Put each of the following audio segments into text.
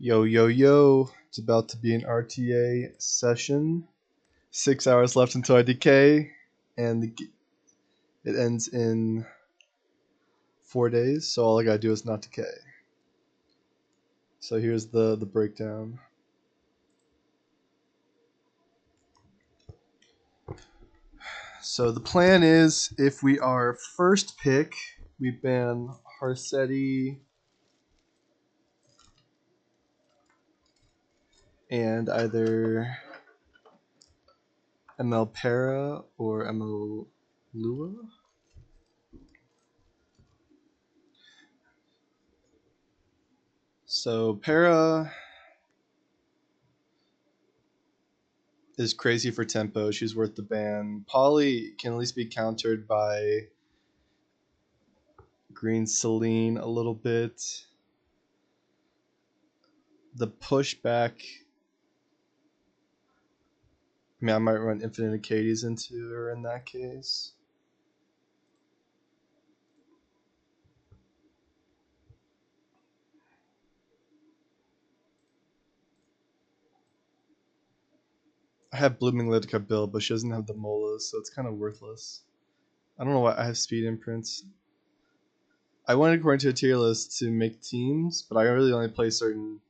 Yo, yo, yo. It's about to be an RTA session. 6 hours left until I decay, and it ends in 4 days, so all I gotta do is not decay. So here's the breakdown. So the plan is if we are first pick, we ban Harsetti and either ML Para or ML Lua. So Para is crazy for tempo. She's worth the ban. Polly can at least be countered by Green Celine a little bit. The pushback. I mean, I might run Infinite Acades into her in that case. I have Blooming Litica build, but she doesn't have the Molas, so it's kind of worthless. I don't know why I have Speed Imprints. I went according to a tier list to make teams, but I really only play certain.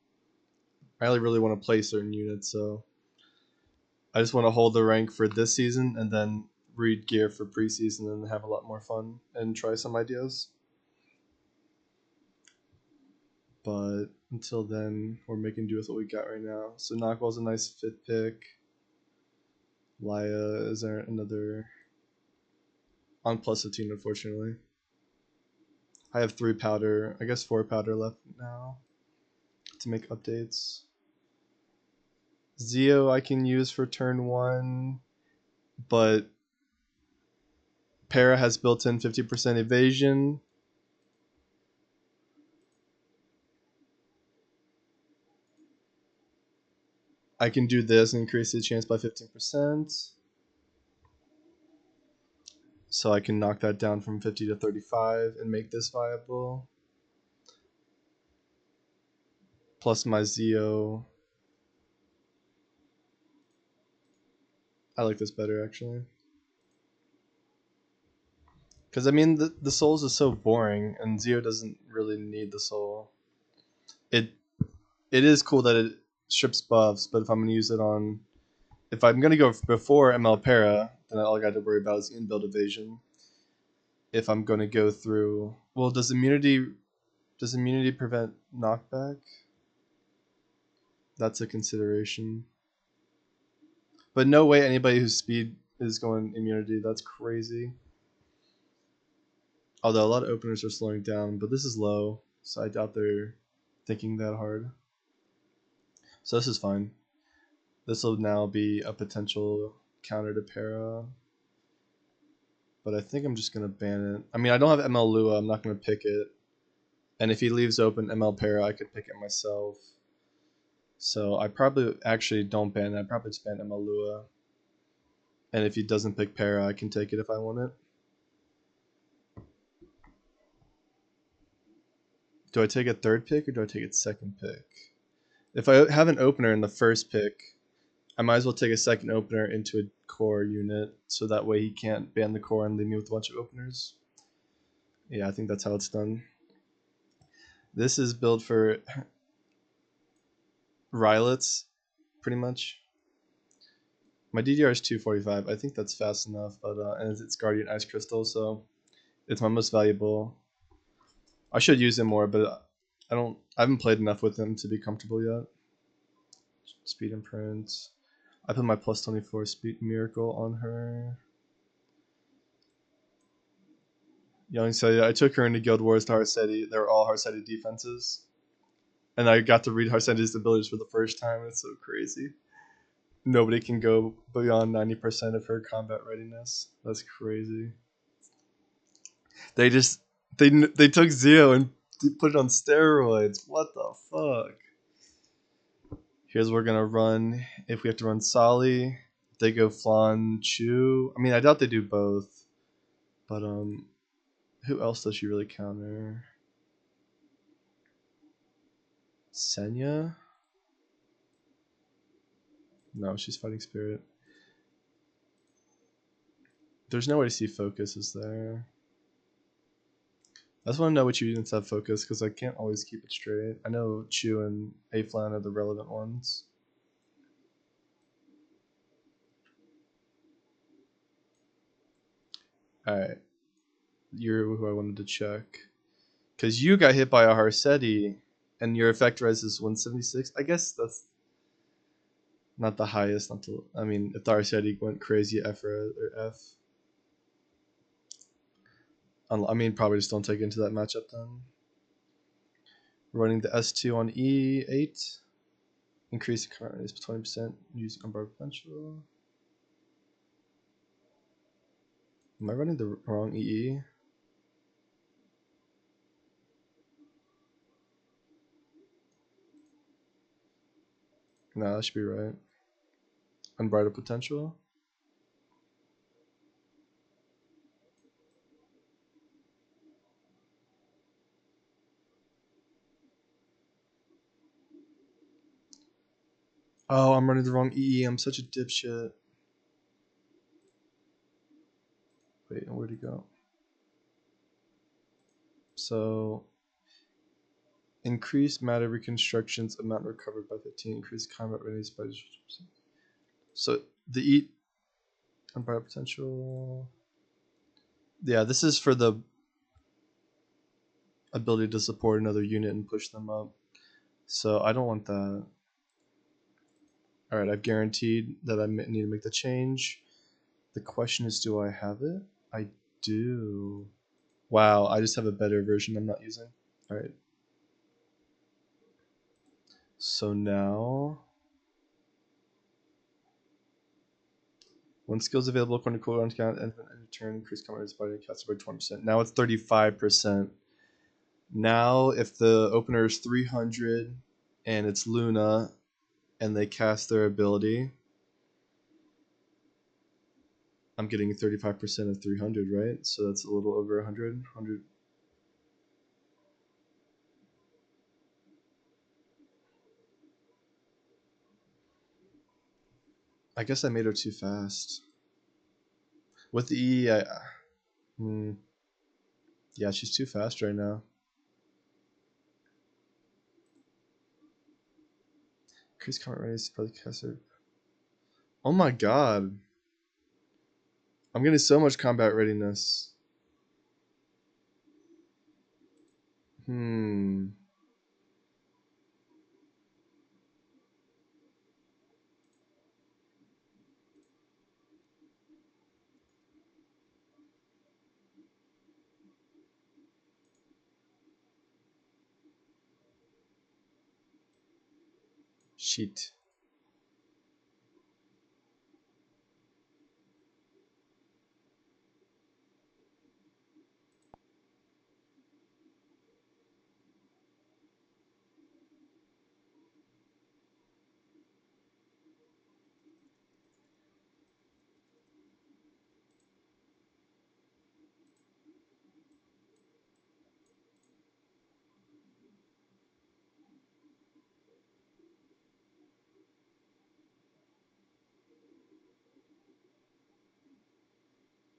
I only really want to play certain units, so I just want to hold the rank for this season and then read gear for preseason and have a lot more fun and try some ideas. But until then, we're making do with what we got right now. So Knockwell's a nice fit pick. Laya is another on plus 15, unfortunately. I have 3 powder, I guess 4 powder left now to make updates. Zeo I can use for turn 1, but Para has built-in 50% evasion. I can do this and increase the chance by 15%. So I can knock that down from 50 to 35 and make this viable. Plus my Zeo. I like this better, actually. Because, I mean, the souls is so boring, and Zeo doesn't really need the soul. It is cool that it strips buffs, but if I'm going to use it on... If I'm going to go before ML Para, then all I got to worry about is in-build evasion. If I'm going to go through... Well, does immunity prevent knockback? That's a consideration. But no way anybody whose speed is going immunity. That's crazy. Although a lot of openers are slowing down, but this is low, so I doubt they're thinking that hard. So this is fine. This will now be a potential counter to Para. But I think I'm just going to ban it. I mean, I don't have ML Lua. I'm not going to pick it. And if he leaves open ML Para, I could pick it myself. So I probably actually don't ban it. I probably just ban ML Lua. And if he doesn't pick Para, I can take it if I want it. Do I take a third pick or do I take a second pick? If I have an opener in the first pick, I might as well take a second opener into a core unit so that way he can't ban the core and leave me with a bunch of openers. Yeah, I think that's how it's done. This is built for Rylets, pretty much. My DDR is 245. I think that's fast enough, but and it's Guardian Ice Crystal, so it's my most valuable. I should use him more, but I haven't played enough with him to be comfortable yet. Speed Imprint. I put my plus 24 speed miracle on her. Young said I took her into Guild Wars to Harsetti. They were all Harsetti defenses. And I got to read Harsetti's abilities for the first time. It's so crazy. Nobody can go beyond 90% of her combat readiness. That's crazy. They took Zeo and put it on steroids. What the fuck? Here's what we're gonna run. If we have to run Sali, they go Flan Chu. I mean, I doubt they do both. But who else does she really counter? Senya? No, she's fighting spirit. There's no way to see focus, is there? I just want to know which units have focus because I can't always keep it straight. I know Chu and A-Flan are the relevant ones. Alright. You're who I wanted to check. Because you got hit by a Harseti and your effect res is 176. I guess that's not the highest. Not the, I mean, if the Harseti went crazy F or F. I mean, probably just don't take it into that matchup then. Running the S2 on E8. Increase the current radius by 20%. Use unbarred potential. Am I running the wrong EE? No, that should be right. Unbridled potential. Oh, I'm running the wrong EE. I'm such a dipshit. Wait, where'd he go? So, increase matter reconstructions amount recovered by 15. Increase combat readiness by 50%. So, the E unbridled potential. Yeah, this is for the ability to support another unit and push them up. So, I don't want that. Alright, I've guaranteed that I need to make the change. The question is, do I have it? I do. Wow, I just have a better version I'm not using. Alright. So now, when skills available according to cooldown count and turn, increase combat by cast by 20%. Now it's 35%. Now, if the opener is 300 and it's Luna and they cast their ability, I'm getting 35% of 300, right? So that's a little over 100. I guess I made her too fast. With the E, yeah, she's too fast right now. Increase combat readiness by the caster. Oh my god. I'm getting so much combat readiness. Shit.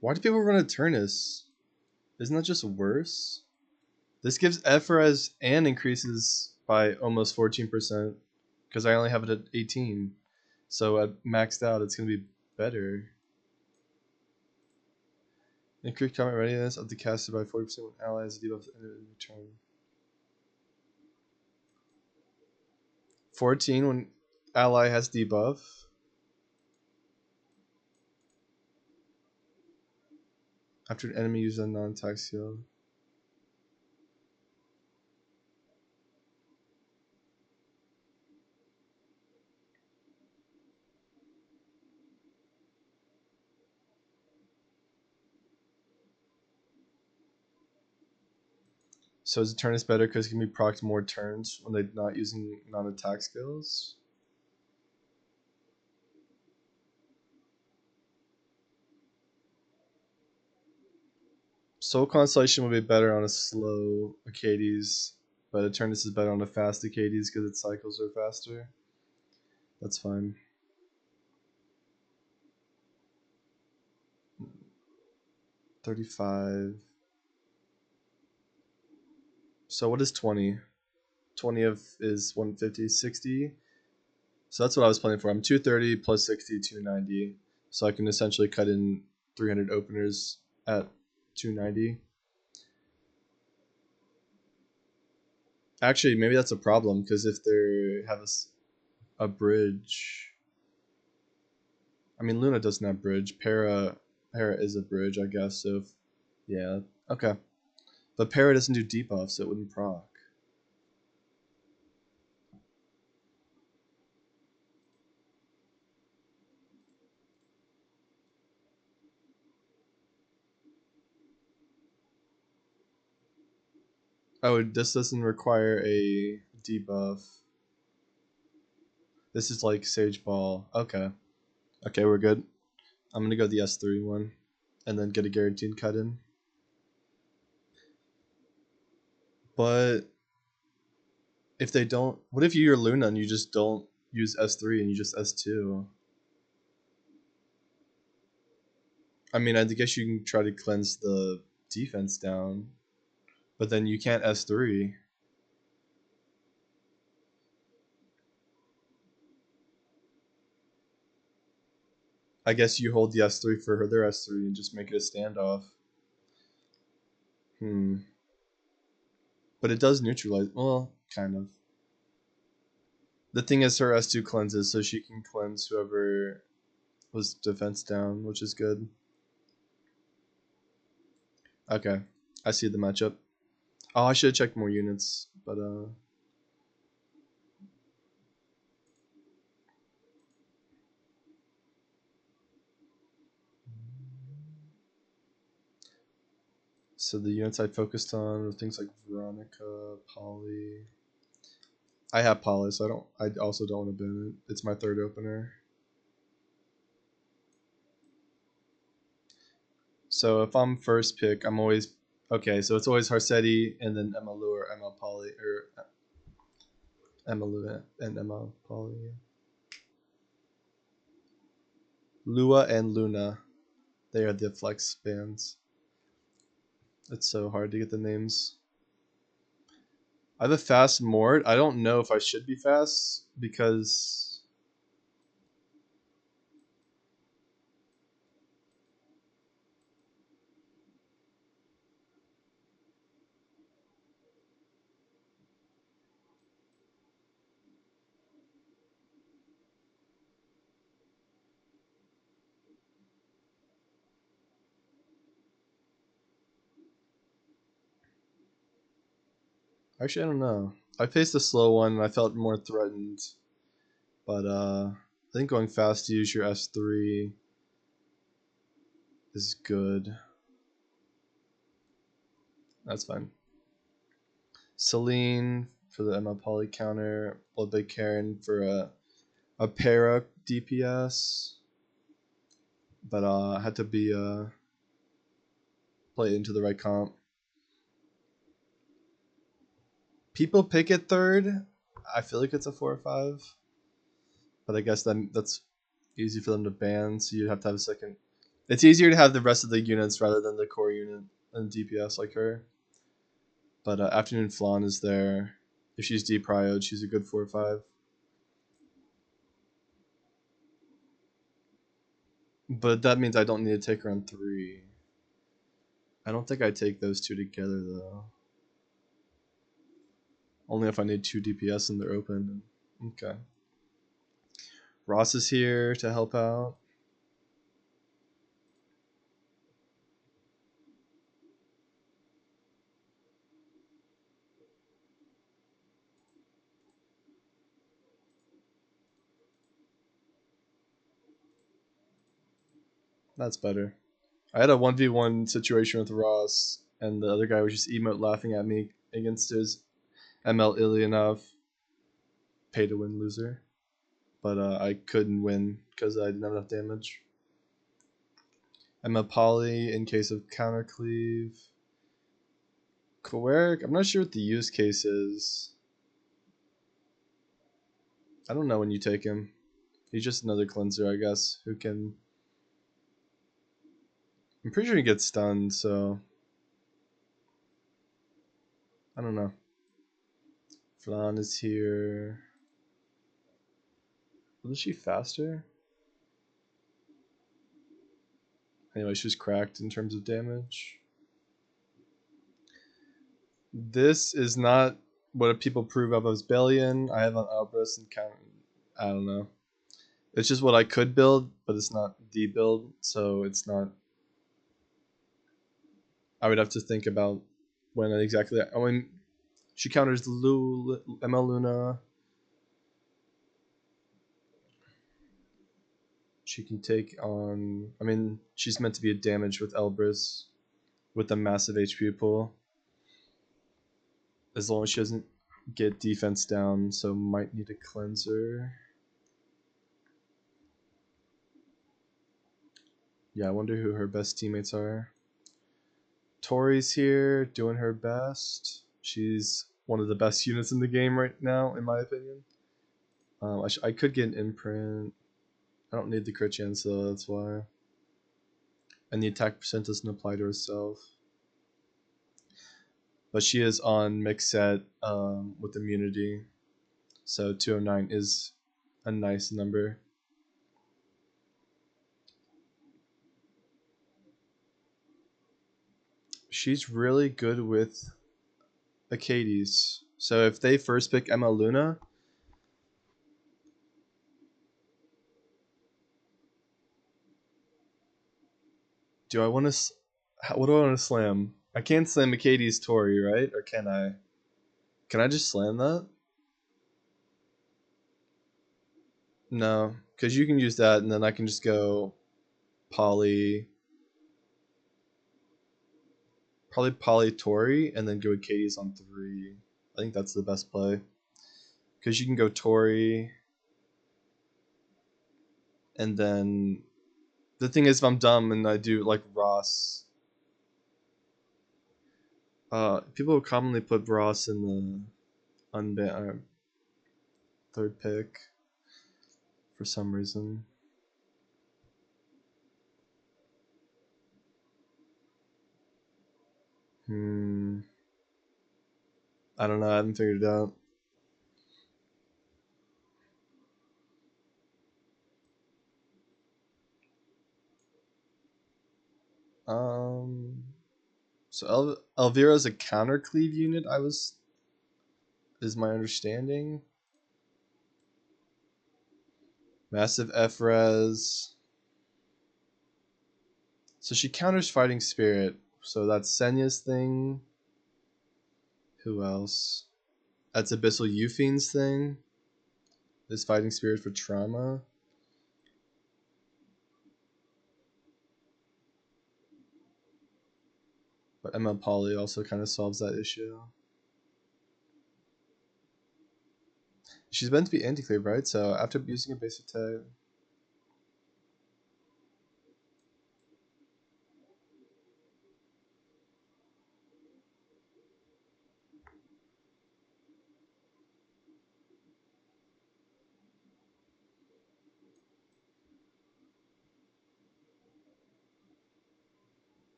Why do people run a Turnus? Isn't that just worse? This gives Ephras and increases by almost 14% because I only have it at 18. So at maxed out, it's going to be better. Increase combat readiness of the caster by 40% when allies debuff in return. 14 when ally has debuff. After an enemy uses a non-attack skill. So is the Turnus better because it can be procced more turns when they're not using non-attack skills? Soul Constellation would be better on a slow Acades. But Eternus is better on the fast decades because its cycles are faster. That's fine. 35. So what is 20? 20 of is 150, 60. So that's what I was planning for. I'm 230 plus 60, 290. So I can essentially cut in 300 openers at 290. Actually, maybe that's a problem because if they have a bridge, I mean Luna doesn't have bridge. Para is a bridge, I guess. So if, yeah, okay. But Para doesn't do debuff, so it wouldn't proc. Oh, this doesn't require a debuff. This is like Sage Ball. Okay. Okay, we're good. I'm gonna go the S3 one, and then get a guaranteed cut in. But if they don't, what if you're Luna and you just don't use S3 and you just S2? I mean, I guess you can try to cleanse the defense down, but then you can't S3. I guess you hold the S3 for their S3 and just make it a standoff. But it does neutralize. Well, kind of. The thing is, her S2 cleanses, so she can cleanse whoever was defense down, which is good. Okay, I see the matchup. Oh, I should have checked more units, but so the units I focused on were things like Veronica, Polly. I have Polly, so I also don't want to ban it. It's my third opener. So if I'm first pick, I'm always okay. So it's always Harsetti and then Emma Lou or Emma Polly or Emma Lua and Emma Polly. Lua and Luna. They are the flex bands. It's so hard to get the names. I have a fast Mort. I don't know if I should be fast because actually I don't know. I faced a slow one and I felt more threatened. But I think going fast to use your S3 is good. That's fine. Celine for the Emma Poly counter. Bloodbay Karen for a para DPS. But had to be play into the right comp. People pick it third. I feel like it's a 4 or 5. But I guess that's easy for them to ban, so you'd have to have a second. It's easier to have the rest of the units rather than the core unit and DPS like her. But Afternoon Flan is there. If she's deprioed, she's a good 4 or 5. But that means I don't need to take her on 3. I don't think I take those two together though. Only if I need 2 DPS and they're open. Okay. Ross is here to help out. That's better. I had a 1v1 situation with Ross, and the other guy was just emote laughing at me against his ML Ilyanov pay to win loser. But I couldn't win because I didn't have enough damage. I'm a poly in case of counter cleave. Choleric, I'm not sure what the use case is. I don't know when you take him. He's just another cleanser, I guess, who can... I'm pretty sure he gets stunned, so... I don't know. Flan is here. Wasn't she faster? Anyway, she was cracked in terms of damage. This is not what people prove of as Bellion. I have on Albros and count. I don't know. It's just what I could build, but it's not the build, so it's not. I would have to think about when exactly. I mean, she counters ML Luna. She can take on. I mean, she's meant to be a damage with Elbrus, with a massive HP pool. As long as she doesn't get defense down, so might need a cleanser. Yeah, I wonder who her best teammates are. Tori's here, doing her best. She's one of the best units in the game right now, in my opinion. I could get an imprint. I don't need the crit chance though, that's why. And the attack percent doesn't apply to herself. But she is on mix set with immunity. So 209 is a nice number. She's really good with Acades. So if they first pick Emma Luna, do I want to? What do I want to slam? I can't slam Acades Tori, right? Or can I? Can I just slam that? No, because you can use that, and then I can just go Poly, probably Poly Tori, and then go Acades on 3. I think that's the best play. Because you can go Tori, and then the thing is, if I'm dumb and I do like Ross, people commonly put Ross in the unbanned third pick for some reason. I don't know. I haven't figured it out. So Elvira's a counter cleave unit. Is my understanding. Massive F-res. So she counters Fighting Spirit. So that's Senya's thing. Who else? That's Abyssal Euphines thing. This Fighting Spirit for trauma. But ML Poly also kind of solves that issue. She's meant to be anti-cleave, right? So after using a basic attack...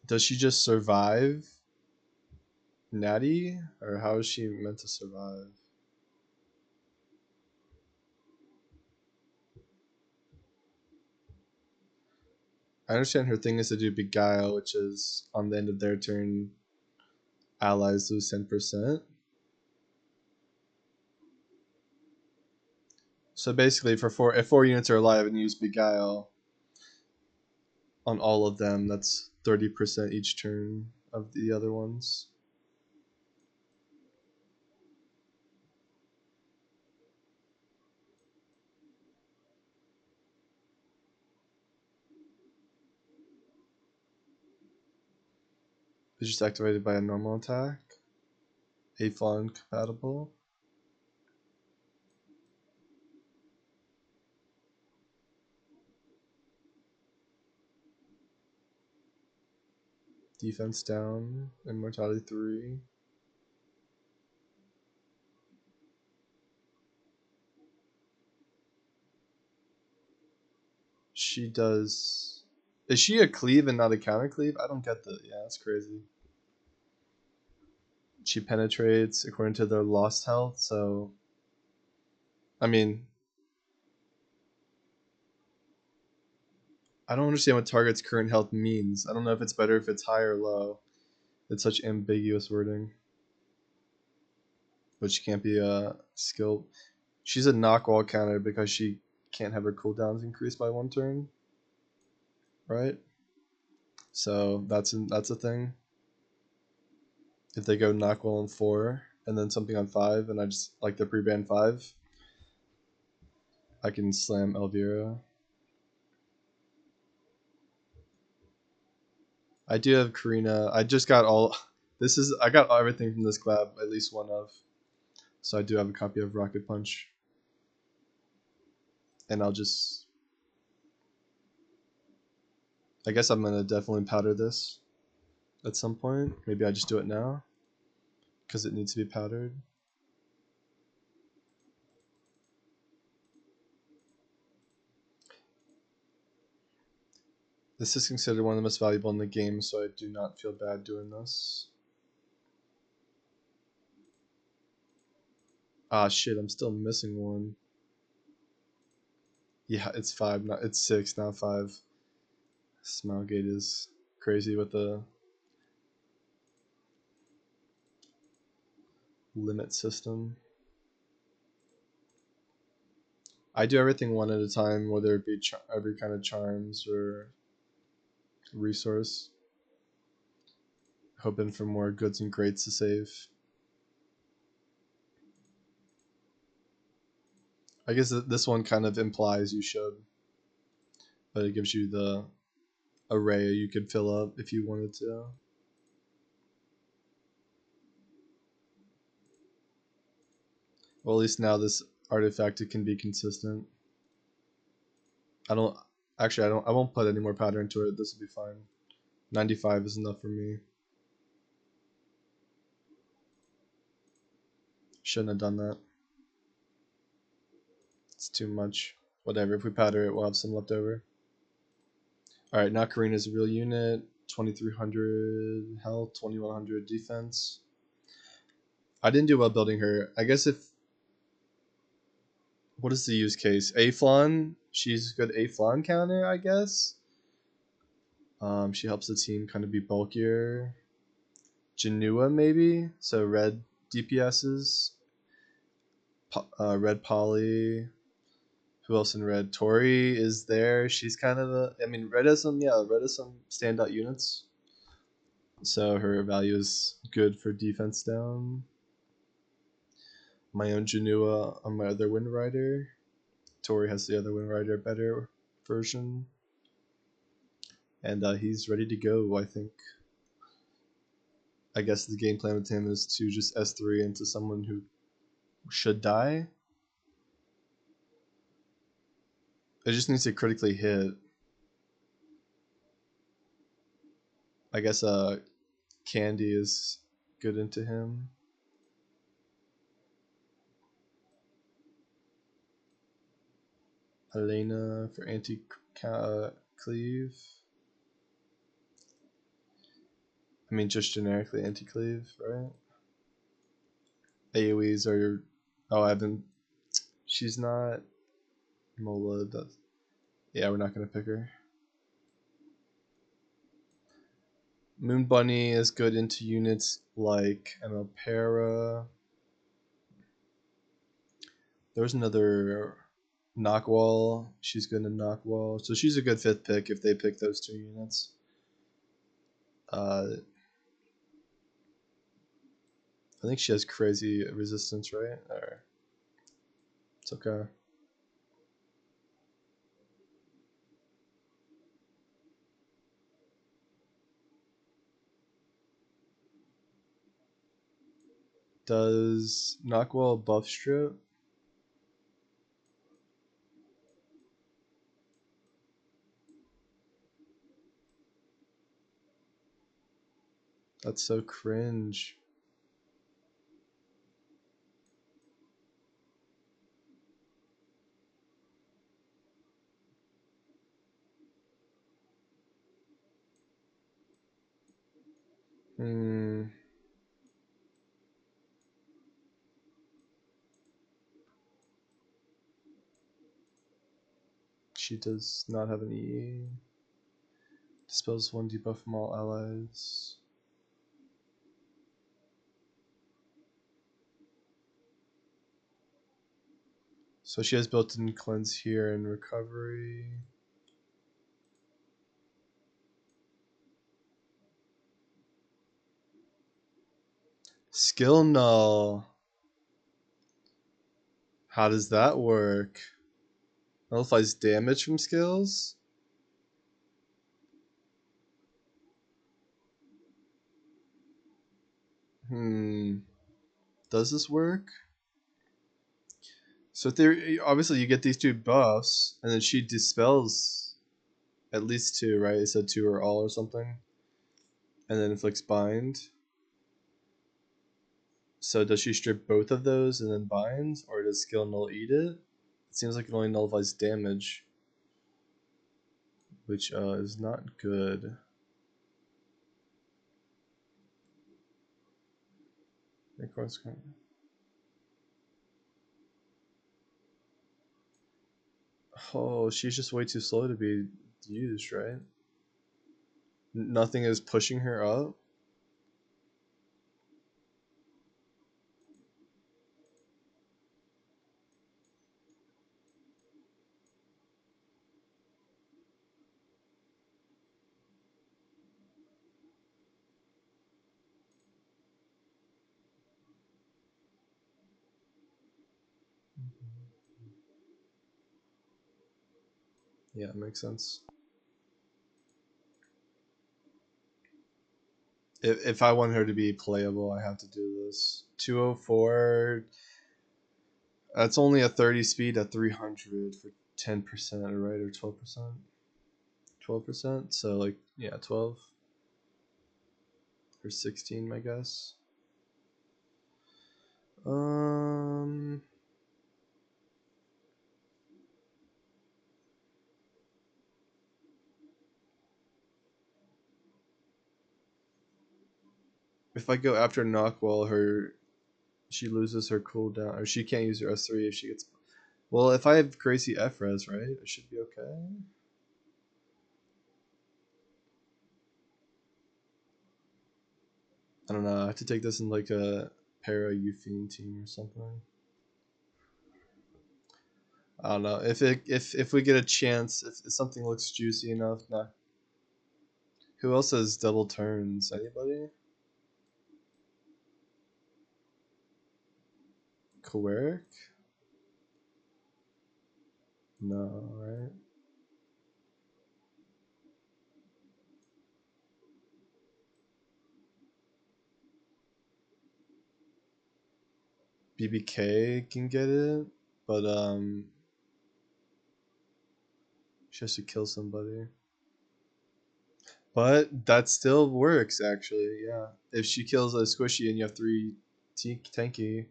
Does she just survive Natty? Or how is she meant to survive? I understand her thing is to do Beguile, which is on the end of their turn, allies lose 10%. So basically, if 4 units are alive and you use Beguile on all of them, that's 30% each turn of the other ones. It's just activated by a normal attack. A-Fon compatible. Defense down. Immortality 3. She does. Is she a cleave and not a counter cleave? I don't get that. Yeah, that's crazy. She penetrates according to their lost health, so. I mean, I don't understand what target's current health means. I don't know if it's better if it's high or low. It's such ambiguous wording. But she can't be a skill. She's a knockwall counter because she can't have her cooldowns increased by 1 turn, right? So that's a thing. If they go knockwall on 4 and then something on 5, and I just like the pre-ban 5, I can slam Elvira. I do have Karina. I just got all. I got everything from this collab, at least one of. So I do have a copy of Rocket Punch. And I'll just. I guess I'm gonna definitely powder this at some point. Maybe I just do it now because it needs to be powdered. This is considered one of the most valuable in the game, so I do not feel bad doing this. Ah, shit, I'm still missing one. Yeah, it's 5, not it's 6, now 5. Smilegate is crazy with the limit system. I do everything one at a time, whether it be every kind of charms or resource. Hoping for more goods and greats to save. I guess this one kind of implies you should, but it gives you the array you could fill up if you wanted to. Well, at least now this artifact it can be consistent. I won't put any more powder into it. This will be fine. 95 is enough for me. Shouldn't have done that. It's too much. Whatever, if we powder it, we'll have some left over. Alright, now Karina's a real unit. 2300 health, 2100 defense. I didn't do well building her. I guess if... What is the use case? A-Flan? She's a good A-Flan counter, I guess. She helps the team kind of be bulkier. Janua, maybe? So red DPSs. Red Poly. Who else in red? Tori is there. She's kind of a... I mean, red has some standout units. So her value is good for defense down. My own Janua on my other Wind Rider. Tori has the other Wind Rider better version. And he's ready to go, I think. I guess the game plan with him is to just S3 into someone who should die. It just needs to critically hit. I guess Candy is good into him. Elena for anti-cleave. I mean, just generically anti-cleave, right? AoEs are... Oh, I haven't... She's not... Mola does... Yeah, we're not going to pick her. Moon Bunny is good into units like Para. There was another Knockwall. She's good in Knockwall. So she's a good 5th pick if they pick those 2 units. I think she has crazy resistance, right? Or it's okay. Does Knockwall buff strip? That's so cringe. Hmm. She does not have any E. Dispels one debuff from all allies. So she has built-in cleanse here and recovery. Skill null. How does that work? Nullifies damage from skills? Does this work? So theory, obviously you get these two buffs, and then she dispels at least two, right? It said two or all or something. And then inflicts bind. So does she strip both of those and then binds, or does skill null eat it? It seems like it only nullifies damage, which is not good. Oh, she's just way too slow to be used, right? Nothing is pushing her up. Yeah, it makes sense. If I want her to be playable, I have to do this. 204. That's only a 30 speed at 300 for 10%, right? Or 12%? 12%? So, like, yeah, 12 or 16, I guess. Um, if I go after Knockwall, she loses her cooldown, or she can't use her S3 if she gets. Well, if I have crazy F-res, right, it should be okay. I don't know. I have to take this in like a para Euphine team or something. I don't know if we get a chance, if something looks juicy enough. Nah. Who else has double turns? Anybody? Kowarik? No, right? BBK can get it, but she has to kill somebody. But that still works actually. Yeah, if she kills a squishy and you have three tanky,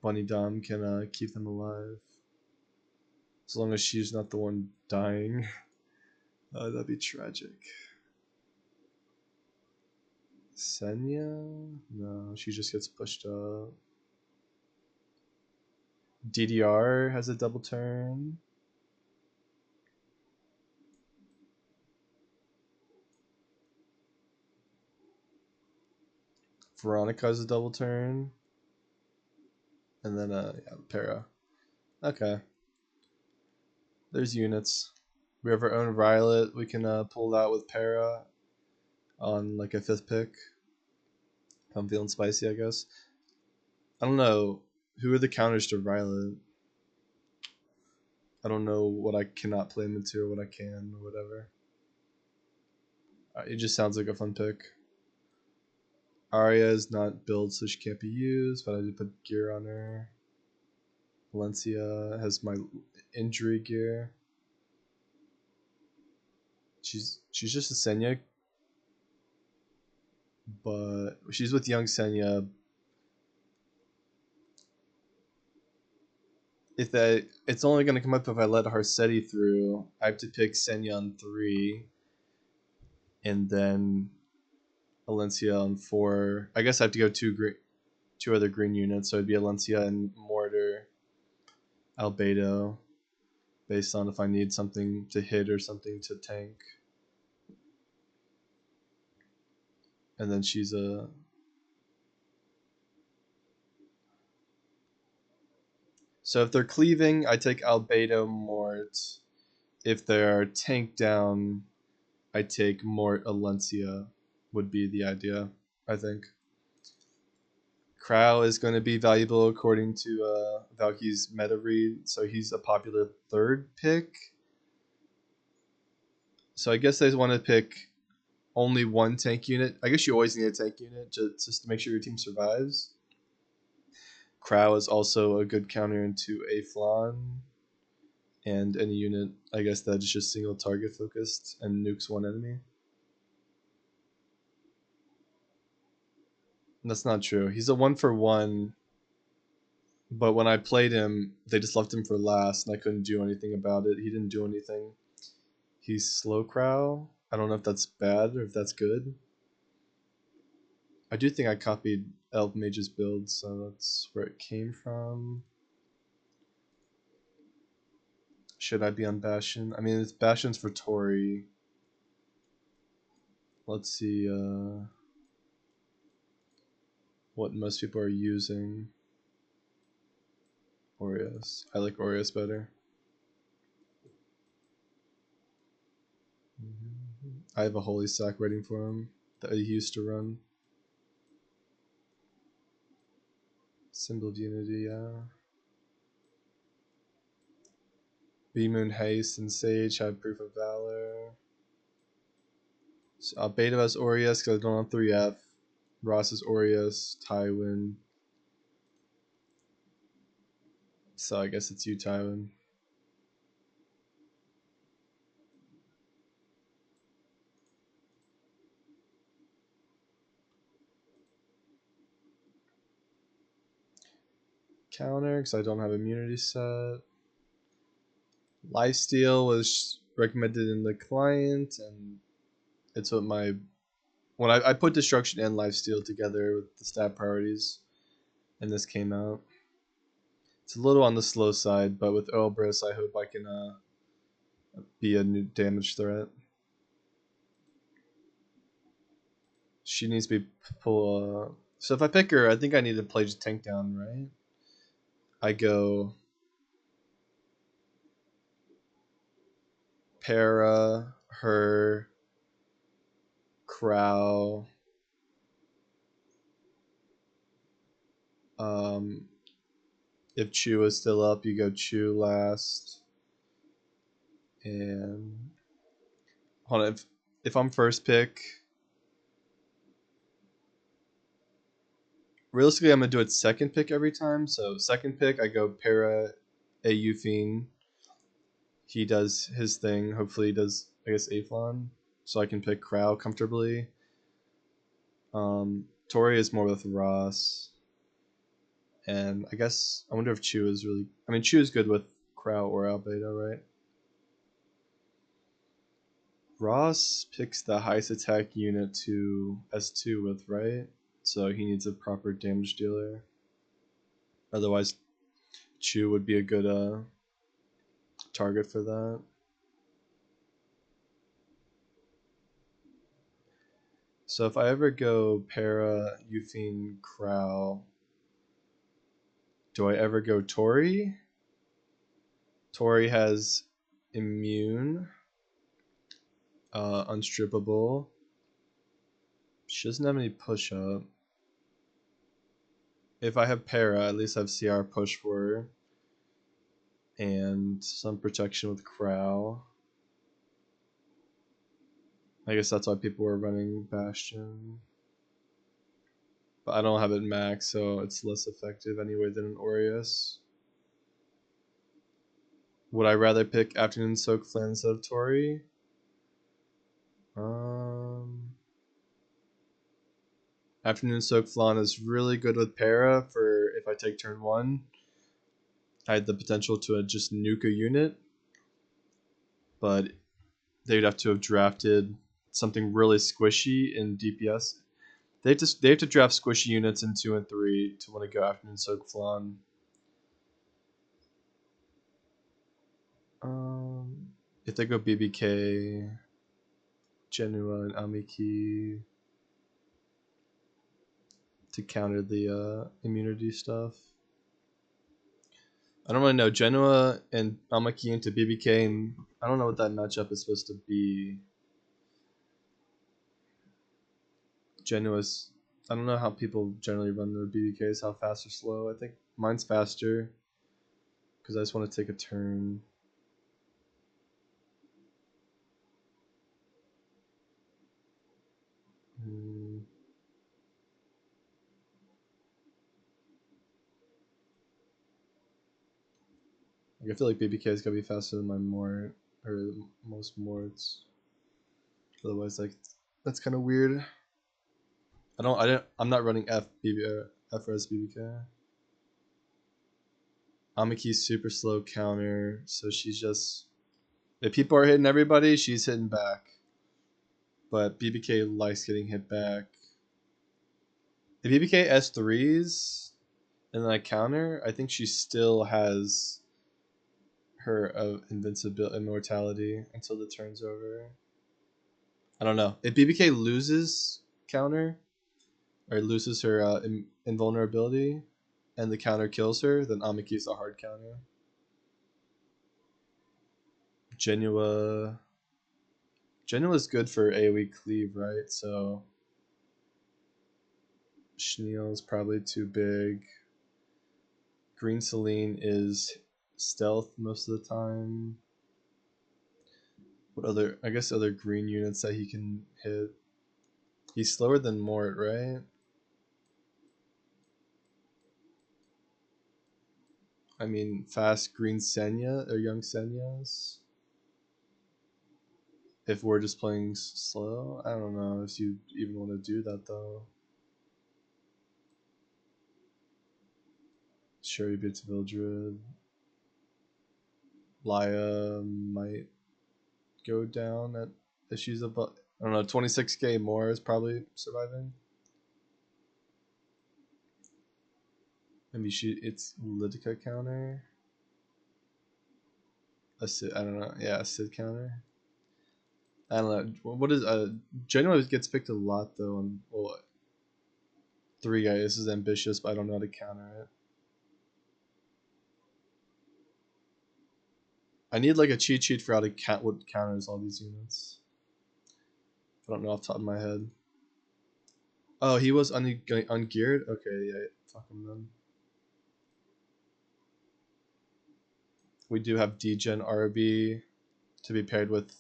Bunny Dom can keep them alive. As long as she's not the one dying. That'd be tragic. Senya? No, she just gets pushed up. DDR has a double turn. Veronica has a double turn. And then, yeah, Para. Okay. There's units. We have our own Violet. We can pull that with Para on like a 5th pick. I'm feeling spicy, I guess. I don't know. Who are the counters to Violet? I don't know what I cannot play him into or what I can or whatever. It just sounds like a fun pick. Arya is not built, so she can't be used, but I did put gear on her. Valencia has my injury gear. She's just a Senya. but she's with young Senya. It's only going to come up if I let Harsetti through. I have to pick Senya on 3, and then Alencia on 4. I guess I have to go two other green units, so it'd be Alencia and Mortar, Albedo, based on if I need something to hit or something to tank. And then she's a... So if they're cleaving, I take Albedo Mort. If they're tank down, I take Mort Alencia, would be the idea, I think. Crow is going to be valuable according to Valky's meta read, so he's a popular 3rd pick. So I guess I want to pick only one tank unit. I guess you always need a tank unit just to make sure your team survives. Crow is also a good counter into Aflon and any unit, I guess, that's just single target focused and nukes one enemy. That's not true. He's a 1-for-1, but when I played him, they just left him for last, and I couldn't do anything about it. He didn't do anything. He's slow Crow. I don't know if that's bad or if that's good. I do think I copied Elf Mage's build, so that's where it came from. Should I be on Bastion? I mean, it's Bastion's for Tori. Let's see what most people are using. Aureus. I like Aureus better. I have a Holy Sack waiting for him that he used to run. Symbol of Unity, yeah. B-Moon, Haste, and Sage have Proof of Valor. So, Beta has Aureus because I don't have 3F. Ross is Aureus, Tywin. So I guess it's you, Tywin. Counter because I don't have immunity set. Lifesteal was recommended in the client, and it's what my... When I put Destruction and Lifesteal together with the stat priorities, and this came out. It's a little on the slow side, but with Elbrus, I hope I can be a new damage threat. She needs to be pull. So if I pick her, I think I need to play just tank down, right? I go Para, her, Crow. If Chu is still up, you go Chu last. And hold on, if I'm first pick, realistically I'm gonna do it second pick every time. So second pick, I go Para, a Euphine. He does his thing. Hopefully he does, I guess, Aflon, so I can pick Crow comfortably. Tori is more with Ross, and I guess I wonder if Chu is really... I mean, Chu is good with Crow or Albedo, right? Ross picks the highest attack unit to S2 with, right? So he needs a proper damage dealer. Otherwise, Chu would be a good target for that. So if I ever go Para, Euphine, Crow, do I ever go Tori? Tori has Immune, Unstrippable. She doesn't have any push-up. If I have Para, at least I have CR push for her. And some protection with Crow. I guess that's why people were running Bastion. But I don't have it max, so it's less effective anyway than an Aureus. Would I rather pick Afternoon Soak Flan instead of Tori? Afternoon Soak Flan is really good with Para for if I take turn 1. I had the potential to just nuke a unit, but they'd have to have drafted something really squishy in DPS. They have to draft squishy units in 2 and 3 to want to go Afternoon Soak Flan. If they go BBK, Genua, and Amiki to counter the immunity stuff. I don't really know. Genoa and Amaki into BBK, and I don't know what that matchup is supposed to be. Genoa's. I don't know how people generally run their BBKs, how fast or slow. I think mine's faster because I just want to take a turn. Like I feel like BBK is gonna be faster than my Mort or most Morts. Otherwise, like that's kind of weird. I'm not running FRS BBK. Amiki's super slow counter, so she's just if people are hitting everybody, she's hitting back. But BBK likes getting hit back. If BBK S3s and then I counter, I think she still has her invincibility, immortality until the turn's over. I don't know. If BBK loses counter or loses her invulnerability and the counter kills her, then Amiki's a hard counter. Genua's good for AoE cleave, right? So Schneel's probably too big. Green Celine is stealth most of the time. What other? I guess other green units that he can hit. He's slower than Mort, right? I mean, fast green Senya or young Senyas. If we're just playing slow, I don't know if you even want to do that though. Sherry beats Vildred. Laya might go down at if she's above. I don't know. 26k more is probably surviving. Maybe it's Lidica counter. A Sid, I don't know. Yeah, a Sid counter. I don't know. What is Genoa gets picked a lot though. On well, 3 guys. This is ambitious, but I don't know how to counter it. I need like a cheat sheet for how to count what counters all these units. I don't know off the top of my head. Oh, he was ungeared? Okay, yeah, fuck him then. We do have Degen RB to be paired with.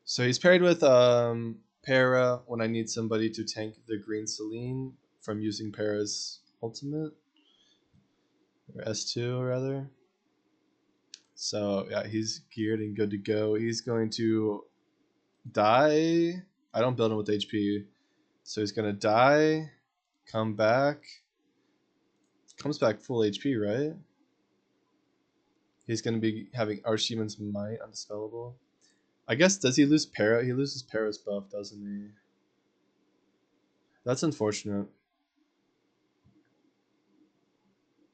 So he's paired with Para when I need somebody to tank the green Celine from using Para's ultimate. Or S2 rather. So yeah, he's geared and good to go. He's going to die. I don't build him with HP. So he's gonna die, come back. Comes back full HP, right? He's gonna be having Arshiman's Might undispellable. I guess does he lose Para? He loses Para's buff, doesn't he? That's unfortunate.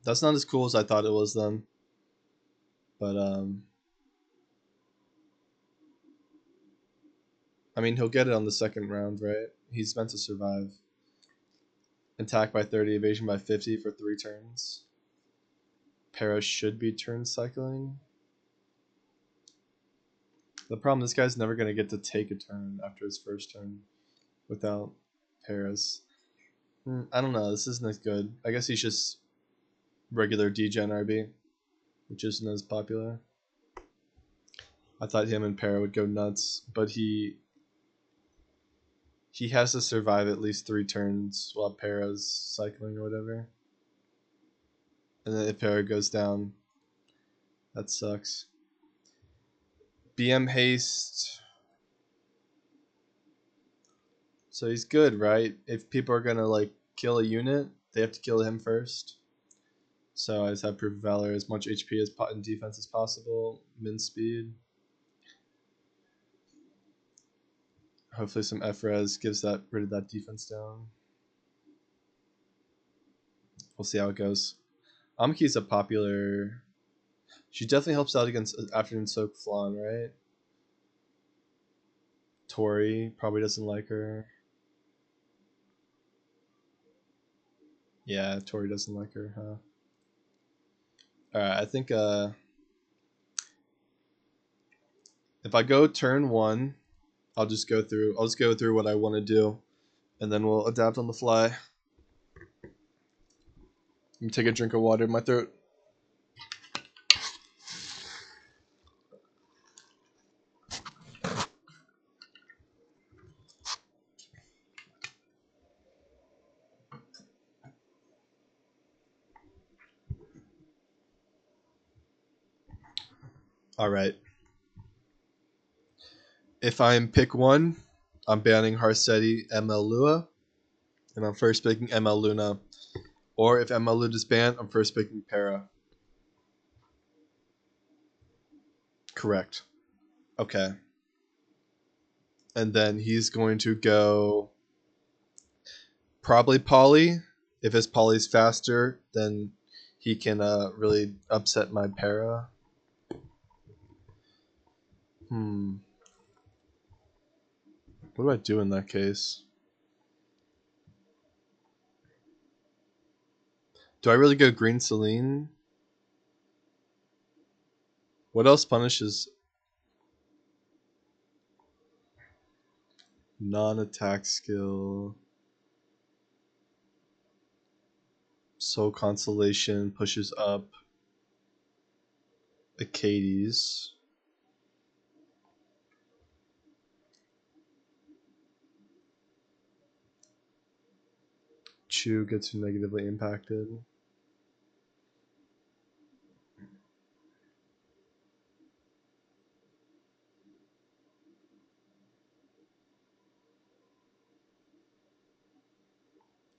That's not as cool as I thought it was then. But I mean he'll get it on the second round, right? He's meant to survive. Attack by 30, evasion by 50 for 3 turns. Para should be turn cycling. The problem, this guy's never going to get to take a turn after his first turn without Paras. I don't know, this isn't as good. I guess he's just regular Degen RB, which isn't as popular. I thought him and Para would go nuts, but he has to survive at least 3 turns while Para's cycling or whatever. And then if Para goes down, that sucks. BM haste. So he's good, right? If people are gonna like kill a unit, they have to kill him first. So I just have Proof of Valor, as much HP as and defense as possible, min speed. Hopefully some F-res gives that rid of that defense down. We'll see how it goes. Amaki's a popular. She definitely helps out against Afternoon Soak Flan, right? Tori probably doesn't like her. Yeah, Tori doesn't like her, huh? Alright, I think if I go turn 1, I'll just go through what I want to do, and then we'll adapt on the fly. Let me take a drink of water in my throat. Alright. If I'm pick 1, I'm banning Harsetti ML Lua, and I'm first picking ML Luna. Or if ML Luna is banned, I'm first picking Para. Correct. Okay. And then he's going to go probably Poly. If his Poly's faster, then he can really upset my Para. What do I do in that case? Do I really go Green Celine? What else punishes non-attack skill? Soul Consolation pushes up Acades. Chew gets negatively impacted.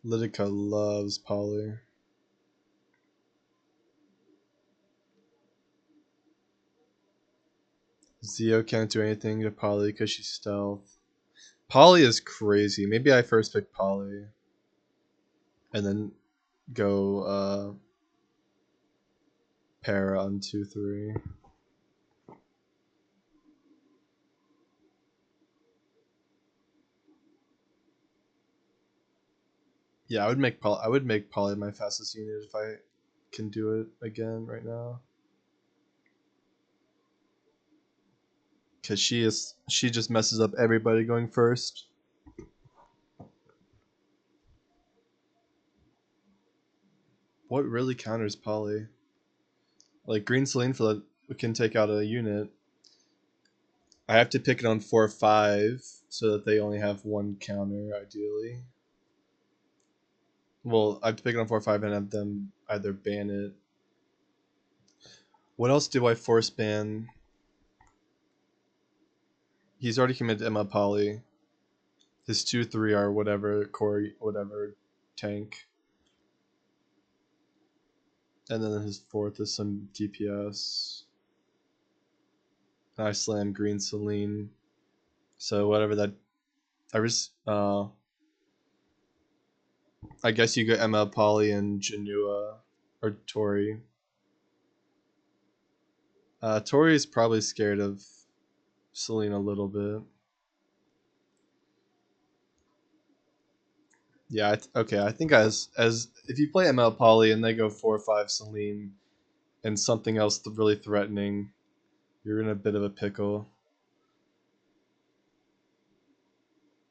Lidica loves Poly. Zio can't do anything to Poly because she's stealth. Poly is crazy. Maybe I first pick Poly. And then go Para on 2-3. Yeah, I would make Poly my fastest unit if I can do it again right now. Cause she just messes up everybody going first. What really counters Poly? Like Green Celine for that can take out a unit. I have to pick it on 4-5 so that they only have one counter, ideally. Well, I have to pick it on 4-5 and have them either ban it. What else do I force ban? He's already committed to Emma Poly. His 2-3 are whatever core, whatever tank. And then his 4th is some DPS. I slam Green Celine. So whatever that, I guess you go Emma, Poly, and Janua or Tori. Tori is probably scared of Celine a little bit. Yeah, okay. I think as if you play ML Poly and they go 4-5 Celine and something else really threatening, you're in a bit of a pickle.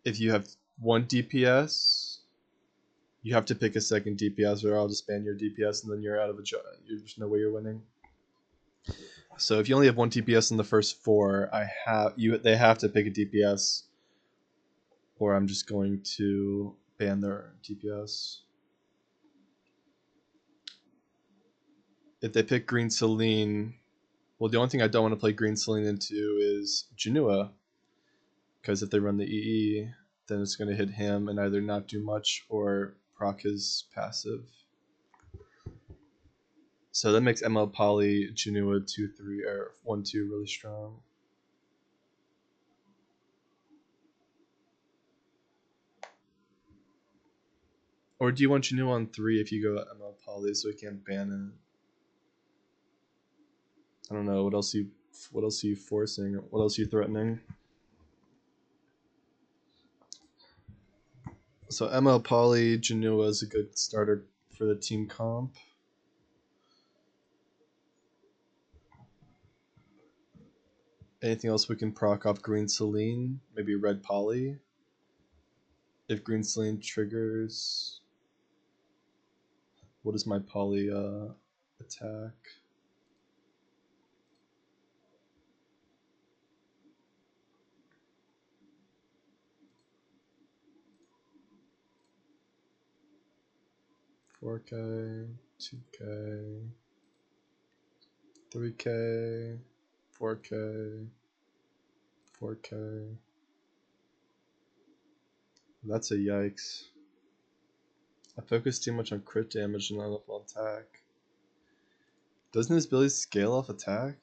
If you have one DPS, you have to pick a second DPS, or I'll just ban your DPS, and then you're out of a job. There's no way you're winning. So if you only have one DPS in the first 4, they have to pick a DPS, or I'm just going to ban their DPS. If they pick Green Celine, well, the only thing I don't want to play Green Celine into is Janua, because if they run the EE, then it's going to hit him and either not do much or proc his passive. So that makes ML Poly Janua 2-3 or 1-2 really strong. Or do you want Janua on 3 if you go ML Poly so he can't ban it? I don't know. What else are you forcing? What else are you threatening? So ML Poly Janua is a good starter for the team comp. Anything else we can proc off Green Celine? Maybe Red Poly? If Green Celine triggers... What is my Poly attack? $4K, $2K, $3K, $4K, $4K. That's a yikes. I focus too much on crit damage and not enough on attack. Doesn't his ability scale off attack?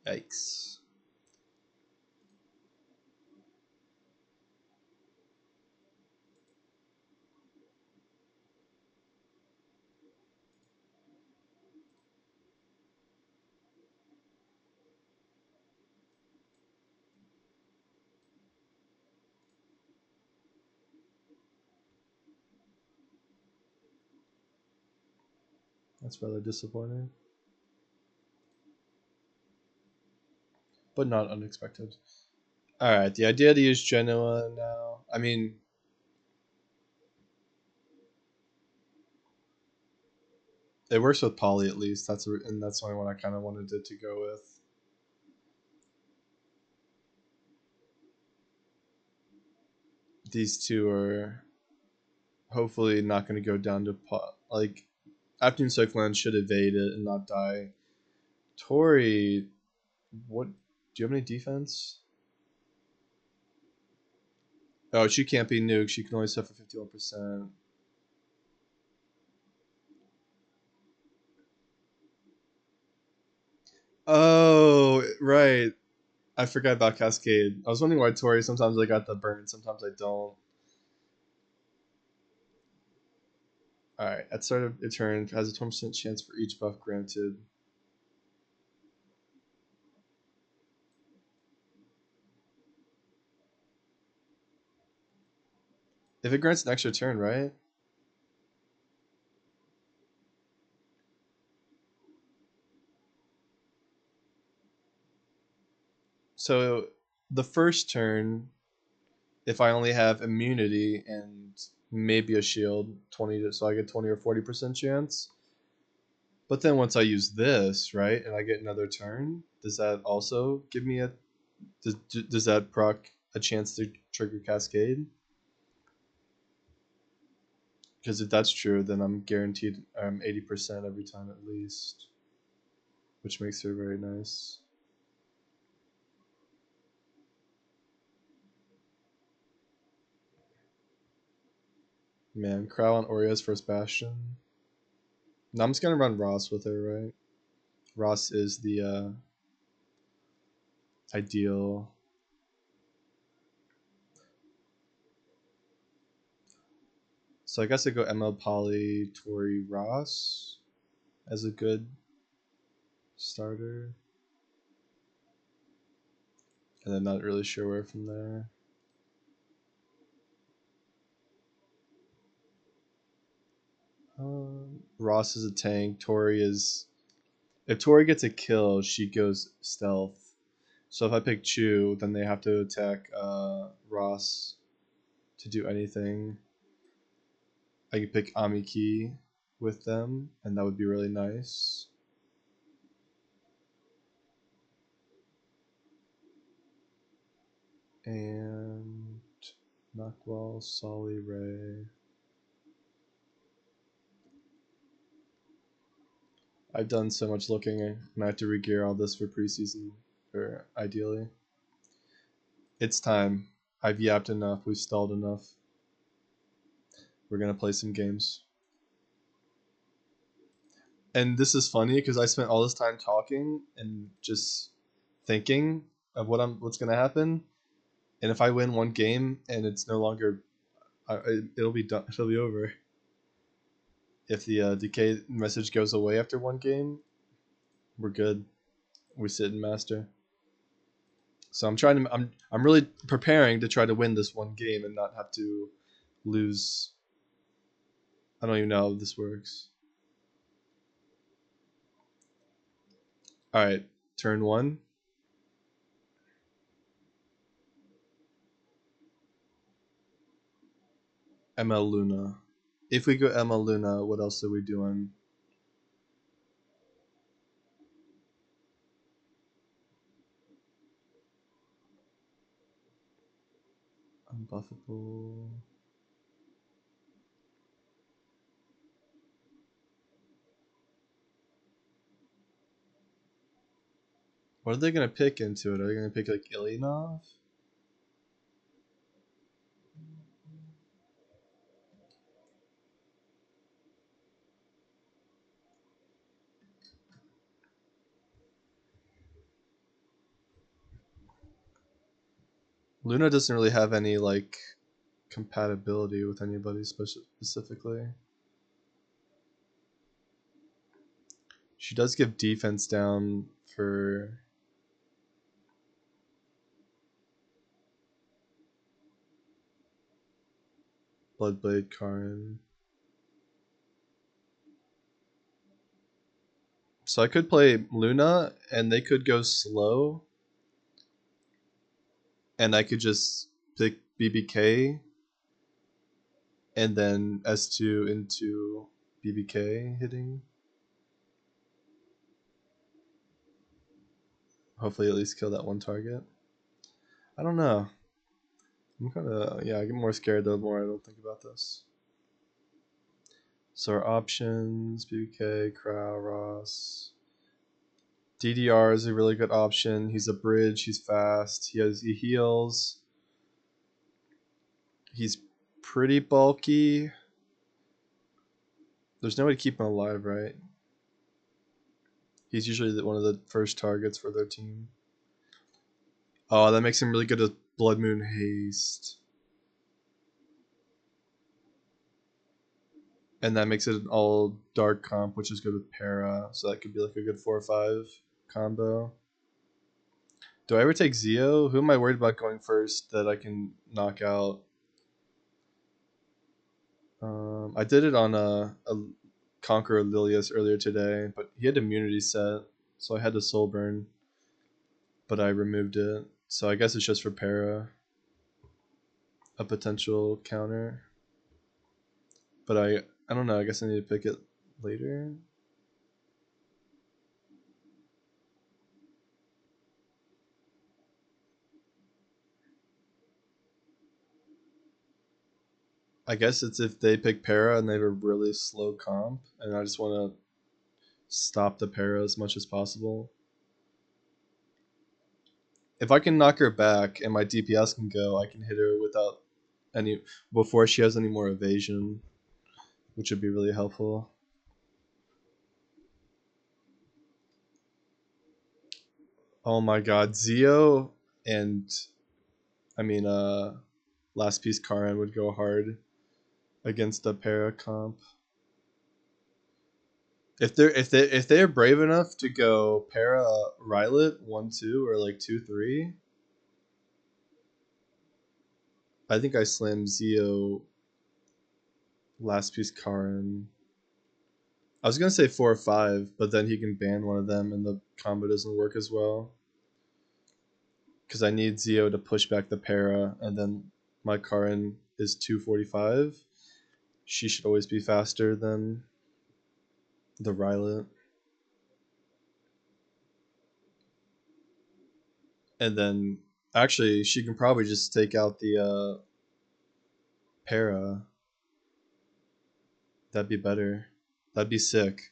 Yikes. That's rather disappointing. But not unexpected. Alright, the idea to use Genoa now. I mean, it works with Poly at least. And that's the only one I kind of wanted it to go with. These two are hopefully not going to go down to like Afternoon Cyclone should evade it and not die. Tori, what? Do you have any defense? Oh, she can't be nuked. She can only suffer 51%. Oh, right. I forgot about Cascade. I was wondering why Tori, sometimes I got the burn, sometimes I don't. Alright, at start of a turn, has a 20% chance for each buff granted. If it grants an extra turn, right? So the first turn, if I only have immunity and maybe a shield, 20 so I get 20 or 40% chance. But then once I use this, right, and I get another turn, does that also give me a does that proc a chance to trigger Cascade? Because if that's true, then I'm guaranteed 80% every time at least, which makes her very nice. Man, Crow on Oria's first Bastion. Now I'm just gonna run Ross with her, right? Ross is the ideal. So I guess I go ML Poly Tori Ross as a good starter. And then not really sure where from there. Ross is a tank. Tori is... If Tori gets a kill, she goes stealth. So if I pick Chu, then they have to attack Ross to do anything. I could pick Amiki with them, and that would be really nice. And Knockwall, Solly, Ray. I've done so much looking, and I have to regear all this for preseason, or ideally. It's time. I've yapped enough. We've stalled enough. We're gonna play some games. And this is funny because I spent all this time talking and just thinking of what's gonna happen. And if I win one game and it's no longer, it'll be done. It'll be over. If the decay message goes away after one game, we're good. We sit in master. So I'm really preparing to try to win this one game and not have to lose. I don't even know how this works. All right, turn one. ML Luna. If we go ML Luna, what else are we doing? Unbuffable. What are they gonna pick into it? Are they gonna pick like Ilyanov? Luna doesn't really have any like compatibility with anybody specifically. She does give defense down for Bloodblade Karin. So I could play Luna and they could go slow. And I could just pick BBK and then S2 into BBK hitting. Hopefully at least kill that one target. I don't know. I'm kind of, yeah, I get more scared the more I don't think about this. So our options, BBK, Crow, Ross. DDR is a really good option. He's a bridge, he's fast, he heals. He's pretty bulky. There's no way to keep him alive, right? He's usually one of the first targets for their team. Oh, that makes him really good at Blood Moon Haste. And that makes it an all dark comp, which is good with Para. So that could be like a good 4 or 5 combo. Do I ever take Zio? Who am I worried about going first that I can knock out? I did it on a Conqueror Lilius earlier today, but he had immunity set, so I had to soul burn, but I removed it. So I guess it's just for Para, a potential counter. But I don't know. I guess I need to pick it later. I guess it's if they pick Para and they have a really slow comp, and I just want to stop the Para as much as possible. If I can knock her back and my DPS can go, I can hit her without any before she has any more evasion, which would be really helpful. Oh my god, Zio and I mean last piece Karin would go hard against the Para comp. If they're brave enough to go Para Rylet 1-2 or like 2-3, I think I slam Zio last piece Karin. I was gonna say 4 or 5, but then he can ban one of them and the combo doesn't work as well. Because I need Zio to push back the Para, and then my Karin is 245. She should always be faster than the Rylet. And then actually she can probably just take out the Para. That'd be better. That'd be sick.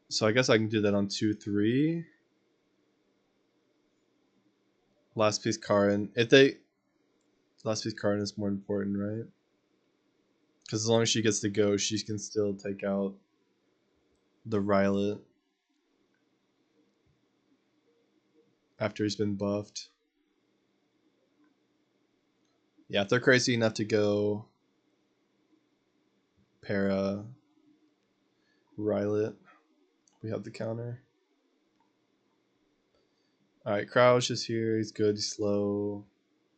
So I guess I can do that on 2-3. Last piece Karin. If they last piece Karin is more important, right? Because as long as she gets to go, she can still take out the Rylet after he's been buffed. Yeah, if they're crazy enough to go Para Rylet, we have the counter. Alright, Crouch is here. He's good, he's slow.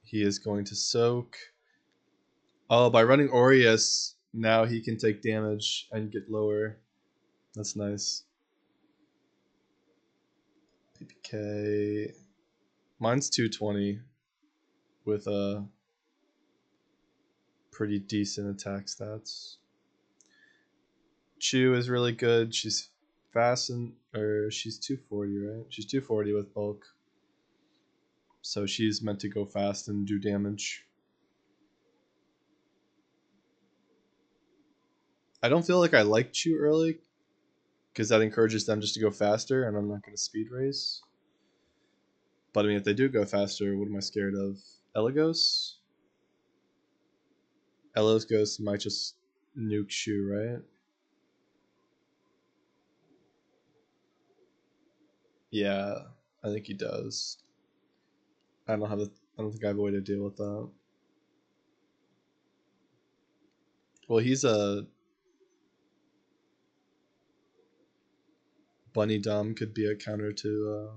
He is going to soak. Oh, by running Aureus, now he can take damage and get lower. That's nice. PPK. Mine's 220 with a pretty decent attack stats. Chu is really good. She's fast or she's 240, right? She's 240 with bulk. So she's meant to go fast and do damage. I don't feel like I like Chu early because that encourages them just to go faster, and I'm not going to speed race. But I mean, if they do go faster, what am I scared of? Elagos? Elagos might just nuke Chu, right? Yeah, I think he does. I don't think I have a way to deal with that. Well, he's a Bunny Dom could be a counter to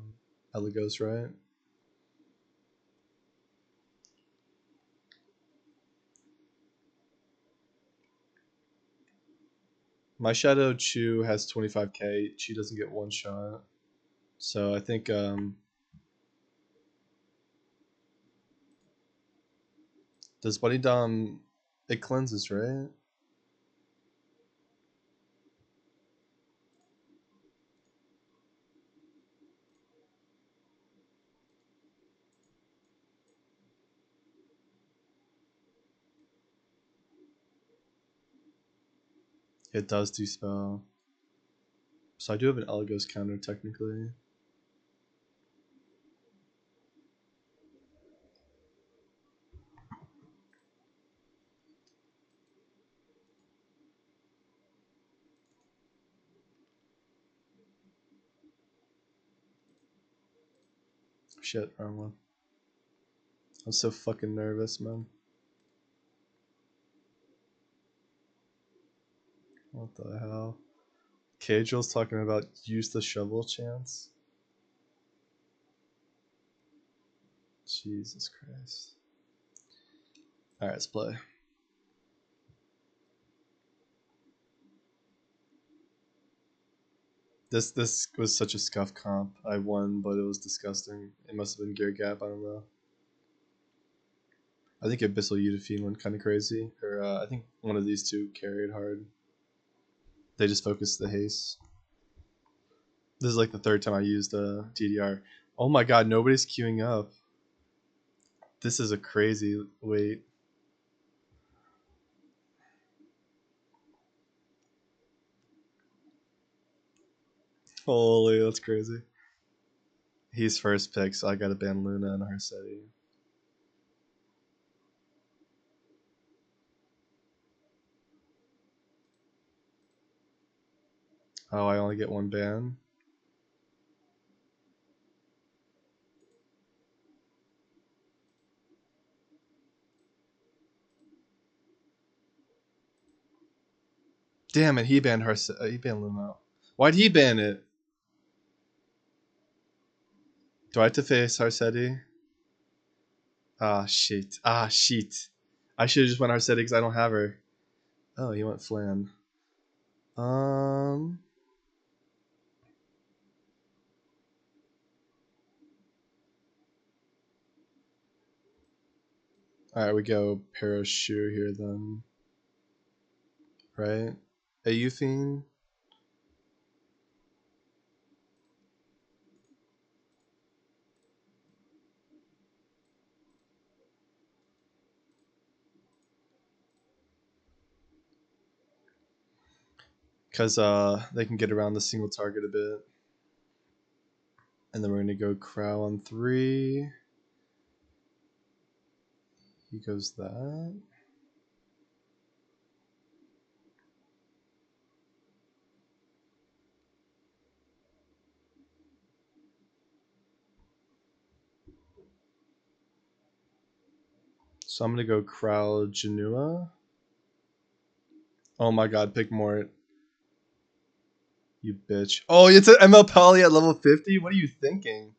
Elagos, right? My Shadow Chu has 25k. She doesn't get one shot. So I think does Bunny Dom, it cleanses, right? It does do spell. So I do have an Elagos counter technically. Shit, wrong one. I'm so fucking nervous, man. What the hell? Cagel's talking about use the shovel chance. Jesus Christ. Alright, let's play. This was such a scuff comp. I won, but it was disgusting. It must have been Gear Gap, I don't know. I think Abyssal Eudophine went kind of crazy. Or I think one of these two carried hard. They just focused the haste. This is like the third time I used DDR. Oh my god, nobody's queuing up. This is a crazy wait. Holy, that's crazy. He's first pick, so I gotta ban Luna and Harsetti. Oh, I only get one ban? Damn it, he banned Harsetti. He banned Luna. Why'd he ban it? Do I have to face Harsetti? Ah, shit. Ah, shit. I should have just went Harsetti because I don't have her. Oh, he went Flan. Alright, we go Parachute here then. Right? A Euphine? because they can get around the single target a bit. And then we're gonna go Crow on 3. He goes that. So I'm gonna go Crow Janua. Oh my god, pick Mort. You bitch. Oh, it's an ML Poly at level 50? What are you thinking?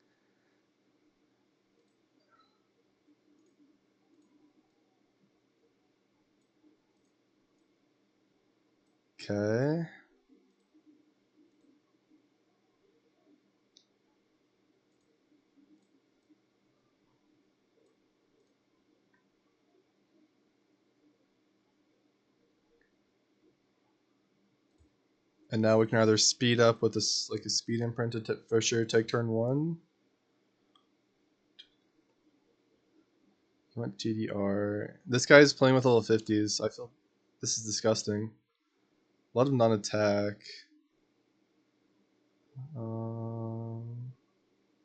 Okay. And now we can either speed up with this, like a speed imprint to for sure take turn 1. He went TDR. This guy's playing with level 50s. I feel this is disgusting. A lot of non-attack.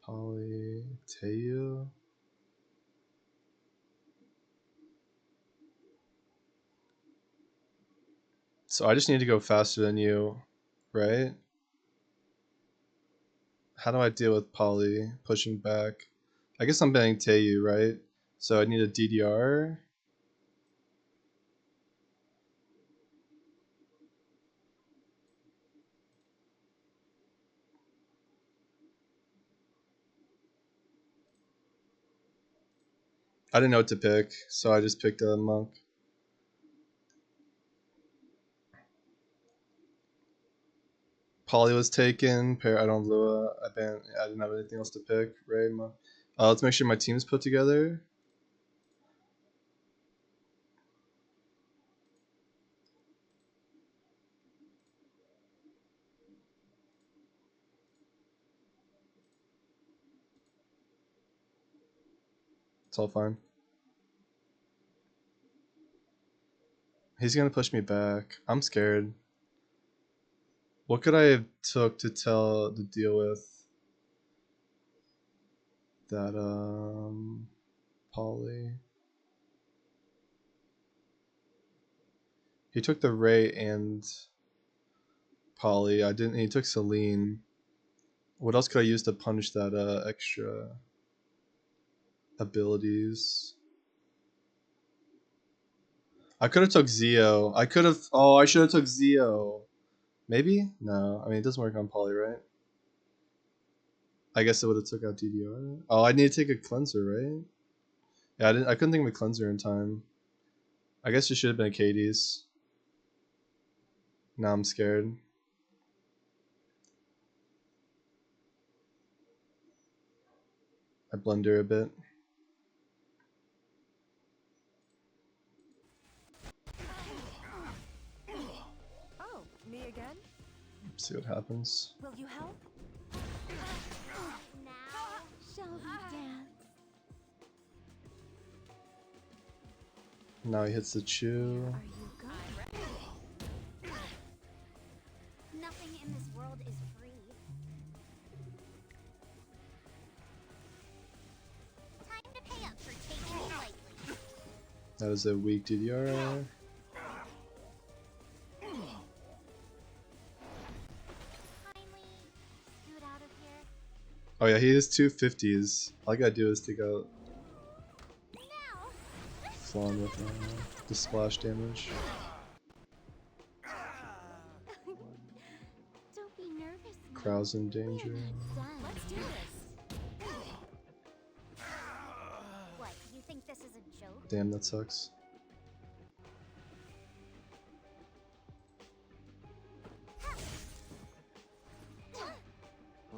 Poly Teo. So I just need to go faster than you, right? How do I deal with Poly pushing back? I guess I'm banning Teo, right? So I need a DDR. I didn't know what to pick, so I just picked a monk. Poly was taken. I don't Lua. I didn't have anything else to pick. Right. Let's make sure my team's put together. It's all fine. He's gonna push me back. I'm scared. What could I have took to deal with that Poly? He took the Ray and Poly. I didn't. He took Celine. What else could I use to punish that extra abilities? I could have took Zeo. I could have. Oh, I should have took Zeo. Maybe? No. I mean, it doesn't work on Poly, right? I guess it would have took out DDR. Oh, I need to take a cleanser, right? Yeah, I couldn't think of a cleanser in time. I guess it should have been a Katie's. Now I'm scared. I blunder a bit. Oh, me again? See what happens. Will you help? Now, shall we dance? Now he hits the chew. Are you good? Nothing in this world is free. Time to pay up for taking it lightly. That is a weak DDR. Kindly scoot out of here. Oh yeah, he has 250s. All I gotta do is take out Now, Flan with the splash damage. don't be nervous. Crow's in danger. Let's do this. What, you think this is a joke? Damn, that sucks.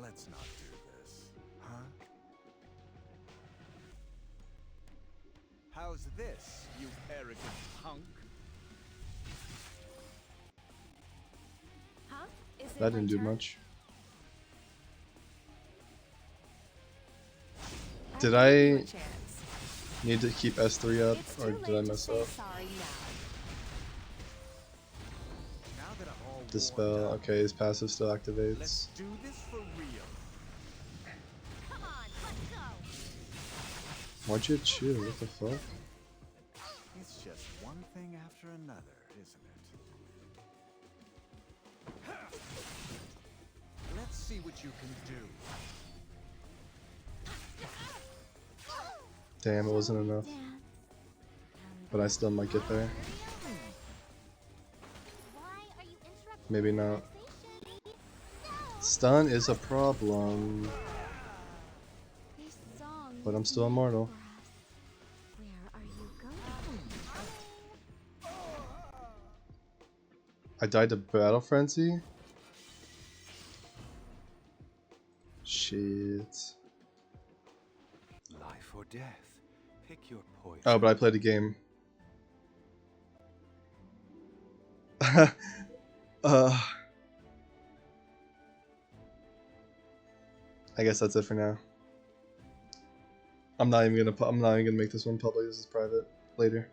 Let's not do this, huh? How's this, you arrogant punk? Huh? Is it That my didn't do turn? much. I'll Did give you I a chance. need to keep S3 up, It's or too did I late to mess say up? sorry now. Now that I'm all Dispel. Okay, his passive still Let's activates. do this for real. Come on, let's go. Why'd you chew? What the fuck? It's just one thing after another, isn't it? Let's see what you can do. Damn, it wasn't enough. Dance. But I still might get there. Why are you interrupting Maybe my not. relaxation? No! Stun is a problem. This song But I'm is still made immortal. for us. Where are you going? I died to Battle Frenzy? Shit. Life or death. Pick your poison. Oh, but I played a game. I guess that's it for now. I'm not even gonna make this one public. This is private later.